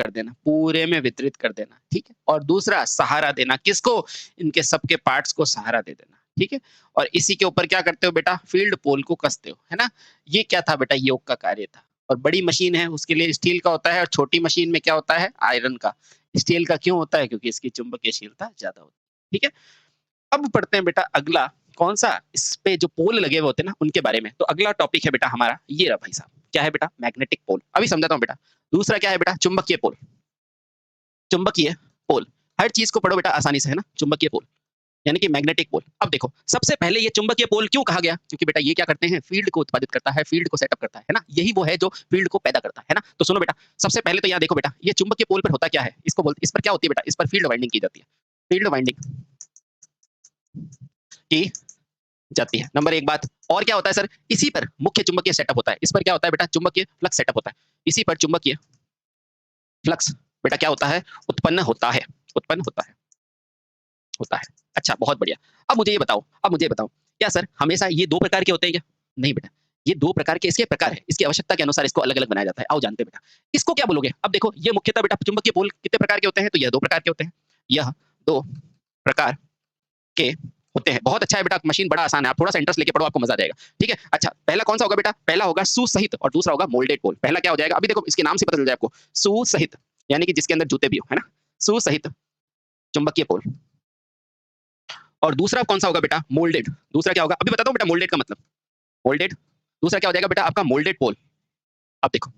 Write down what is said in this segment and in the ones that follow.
कर देना, पूरे में वितरित कर देना, ठीक है? और दूसरा सहारा देना, किसको? इनके सबके पार्ट्स को सहारा दे देना, ठीक है? और इसी के ऊपर क्या करते हो बेटा? फील्ड पोल को कसते हो, है ना? ये क्या था बेटा? योक का कार्य था। और बड़ी मशीन है उसके लिए स्टील का होता है और छोटी मशीन में क्या होता है? आयरन का। स्टील का क्यों होता है? क्योंकि इसकी चुंबकीयशीलता ज़्यादा होती है, ठीक है? अब पढ़ते हैं बेटा अगला, कौन-सा? इस पे जो पोल लगे हुए होते हैं ना, उनके बारे में। तो अगला टॉपिक है बेटा हमारा, ये रहा भाई साहब। क्या है बेटा? Magnetic pole. अभी समझाता हूँ बेटा। दूसरा क्या है बेटा? चुंबकीय पोल। चुंबकीय पोल। हर चीज़ को पढ़ो बेटा आसानी से, है ना? चुंबकीय पोल, यानी कि मैग्नेटिक पोल। अब देखो, सबसे पहले ये चुंबकीय पोल क्यों कहा गया? क्योंकि बेटा ये क्या करते हैं? फील्ड को उत्पादित करता है, फील्ड को सेटअप करता है ना? यही वो है जो फील्ड को पैदा करता है ना? तो सुनो बेटा, सबसे पहले तो यहाँ देखो बेटा, ये चुंबकीय पोल पर होता क्या है? इसको बोलते, इस पर क्या होती है बेटा? इस पर फील्ड वाइंडिंग की जाती है। फील्ड वाइंडिंग की जाती है। नंबर 1 बात। और क्या होता है सर? इसी पर मुख्य चुंबकीय सेटअप होता है। इस पर क्या होता है बेटा? चुंबकीय फ्लक्स सेटअप होता है। इसी पर चुंबकीय फ्लक्स बेटा क्या होता है? उत्पन्न होता है। उत्पन्न होता है। अच्छा, बहुत बढ़िया। अब मुझे ये बताओ, क्या सर हमेशा ये 2 प्रकार के होते हैं क्या? नहीं बेटा, ये 2 प्रकार के इसके प्रकार है। इसकी आवश्यकता के अनुसार इसको अलग-अलग बनाया जाता है। आओ जानते हैं बेटा। इसको क्या बोलोगे? अब देखो, ये मुख्यतः बेटा चुंबकीय पोल कितने प्रकार के होते हैं? तो यह 2 प्रकार के होते हैं। यह 2 प्रकार के होते हैं। बहुत अच्छा है बेटा, मशीन बड़ा आसान है। आप थोड़ा-सा इंटरेस्ट लेके पढ़ो, आपको मज़ा आ जाएगा। ठीक है? अच्छा, पहला कौन-सा होगा बेटा? पहला होगा सुसहित और दूसरा होगा मोल्डेड पोल। पहला क्या हो जाएगा? अभी देखो इसके नाम से पता चल जाए आपको। सुसहित यानी कि जिसके अंदर जूते भी हो, है ना? सुसहित चुंबकीय पोल। और दूसरा कौन-सा होगा बेटा? मोल्डेड। दूसरा क्या होगा? अभी बताता हूँ बेटा मोल्डेड का मतलब। मोल्डेड, दूसरा क्या हो जाएगा बेटा आपका? मोल्डेड पोल। अब देखो,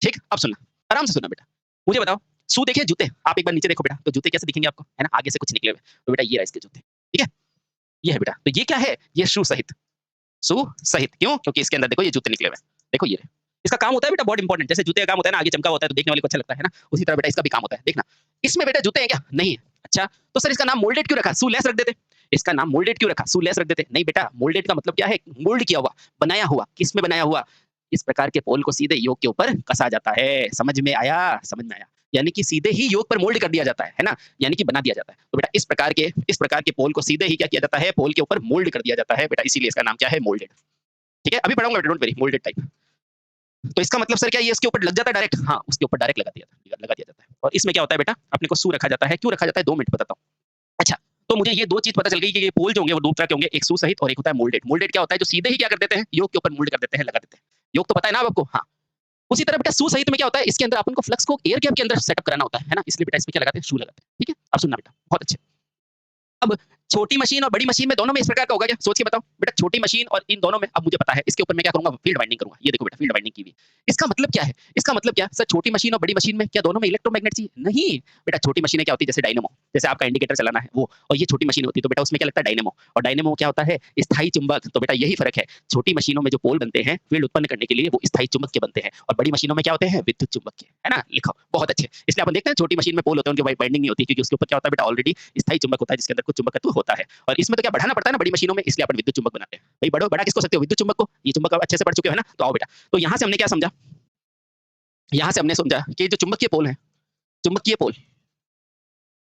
ठीक? अब सुनना, आराम से सुनना बेटा। मुझे बताओ, शू देखे जूते? आप एक बार नीचे देखो बेटा, तो जूते कैसे दिखेंगे आपको? है ना? आगे से कुछ निकले हुए। तो बेटा ये रहा इसके जूते, ठीक है? ये है बेटा। तो ये क्या है? ये शू सहित। शू सहित क्यों? क्योंकि इसके अंदर देखो ये जूते निकले हुए हैं। देखो ये रहे। इसका काम होता है बेटा बहुत इंपॉर्टेंट। जैसे जूते का काम होता है ना, आगे चमका होता है तो देखने वाले को अच्छा लगता है ना? उसी तरह बेटा इसका भी काम होता है। देखना, इसमें बेटा जूते हैं क्या? नहीं है। अच्छा, तो सर इसका नाम मोल्डेड क्यों रखा? शू लेस रख देते। इसका नाम मोल्डेड क्यों रखा? शू लेस रख देते। नहीं बेटा, मोल्डेड का मतलब क्या है? मोल्ड किया हुआ, बनाया हुआ। किसमें बनाया हुआ? इस प्रकार के पोल को सीधे योक के ऊपर कसा जाता है। समझ में आया? समझ में आया। यानी कि सीधे ही योक पर मोल्ड कर दिया जाता है ना? यानी कि बना दिया जाता है। तो बेटा इस प्रकार के पोल को सीधे ही क्या किया जाता है? पोल के ऊपर मोल्ड कर दिया जाता है बेटा, इसीलिए इसका नाम क्या है? मोल्डेड। ठीक है? अभी पढ़ाऊँगा बेटा, डोंट वरी, मोल्डेड टाइप। तो इसका मतलब सर क्या ये इसके ऊपर लग जाता है डायरेक्ट? हाँ, उसके ऊपर डायरेक्ट लगा दिया जाता है। और इसमें क्या होता है बेटा? अपने को शू रखा जाता है। क्यों रखा जाता है? 2 मिनट बताता हूँ। अच्छा, तो मुझे ये 2 चीज़ पता चल गई कि ये पोल जो होंगे वो 2 तरह के होंगे, एक शू सहित और एक होता है मोल्डेड। मोल्डेड क्या होता है? जो सीधे ही क्या कर देते हैं? योक के ऊपर मोल्ड कर देते हैं, लगा देते हैं। योक तो पता है ना अब आपको? हाँ। उसी तरह बेटा शू सहित में क्या होता है? इसके अंदर अपन को फ्लक्स को एयर गैप के अंदर सेटअप कराना होता है ना? इसलिए बेटा इसमें क्या लगाते हैं? शू लगाते हैं। ठीक है? अब सुनना बेटा, बहुत अच्छे। अब छोटी मशीन और बड़ी मशीन में दोनों में इस प्रकार का होगा क्या? सोच के बताओ। बेटा छोटी मशीन और इन दोनों में अब मुझे पता है, इसके ऊपर मैं क्या करूँगा? फील्ड वाइंडिंग करूँगा। ये देखो बेटा फील्ड वाइंडिंग की हुई है। इसका मतलब क्या है? इसका मतलब क्या? सर छोटी मशीन और बड़ी मशीन में क्या दोनों में इलेक्ट्रोमैग्नेट चाहिए? नहीं। बेटा छोटी मशीनें क्या होती है? जैसे डायनेमो, जैसे आपका इंडिकेटर चलाना है वो, और ये छोटी मशीन होती है तो बेटा उसमें क्या लगता है? डायनेमो। और डायनेमो क्या होता है? स्थायी चुंबक। तो बेटा यही फ़र्क है। छोटी मशीनों में जो पोल बनते हैं फील्ड उत्पन्न करने के लिए वो स्थायी चुंबक के बनते हैं, और बड़ी मशीनों में क्या होते हैं? विद्युत चुंबक के। है ना? लिखो, बहुत अच्छे। इसलिए अपन देखते हैं छोटी मशीन में पोल होते हैं उनकी वाइंडिंग नहीं होती, क्योंकि उसके ऊपर क्या होता है बेटा? ऑलरेडी स्थायी चुंबक होता है जिसके अंदर कुछ चुंबकत्व होता है। और इसमें तो क्या बढ़ाना पड़ता है ना बड़ी मशीनों में, इसलिए अपन विद्युत चुंबक बनाते हैं। भाई बढ़ा किसको सकते हो? विद्युत चुंबक को। ये चुंबक अच्छे से पढ़ चुके हो, है ना? तो आओ बेटा, तो यहाँ से हमने क्या समझा? यहाँ से हमने समझा कि जो चुंबकीय पोल है, चुंबकीय पोल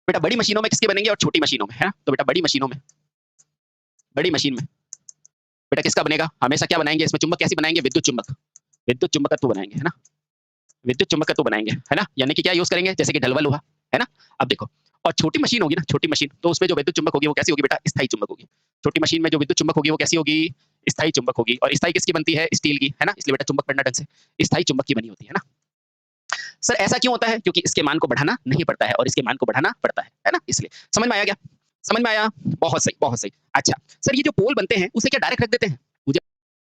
बेटा बड़ी मशीनों में किसके बनेंगे और छोटी मशीनों में, है ना? तो बेटा बड़ी मशीन में बेटा किसका बनेगा? हमेशा क्या बनाएंगे इसमें? चुंबक कैसी बनाएंगे? विद्युत चुंबक। विद्युत चुंबकत्व बनाएंगे, है ना? विद्युत चुंबकत्व बनाएंगे, है ना? यानी कि क्या यूज करेंगे? जैसे कि ढलवल हुआ, है ना? अब देखो, और छोटी मशीन होगी ना, छोटी मशीन, तो उसमें जो विद्युत चुंबक होगी वो कैसी होगी बेटा? स्थायी चुंबक होगी। छोटी मशीन में जो विद्युत चुंबक होगी वो कैसी होगी? स्थायी चुंबक होगी। और स्थायी किसकी बनती है? स्टील की, है ना? इसलिए बेटा चुंबक पढ़ना ढंग से, स्थायी चुंबक की बनी होती है ना? सर ऐसा क्यों होता है? क्योंकि इसके मान को बढ़ाना नहीं पड़ता है और इसके मान को बढ़ाना पड़ता है ना? इसलिए। समझ में आया क्या? समझ में आया? बहुत सही, बहुत सही। अच्छा, सर ये जो पोल बनते हैं उसे क्या डायरेक्ट रख देते हैं?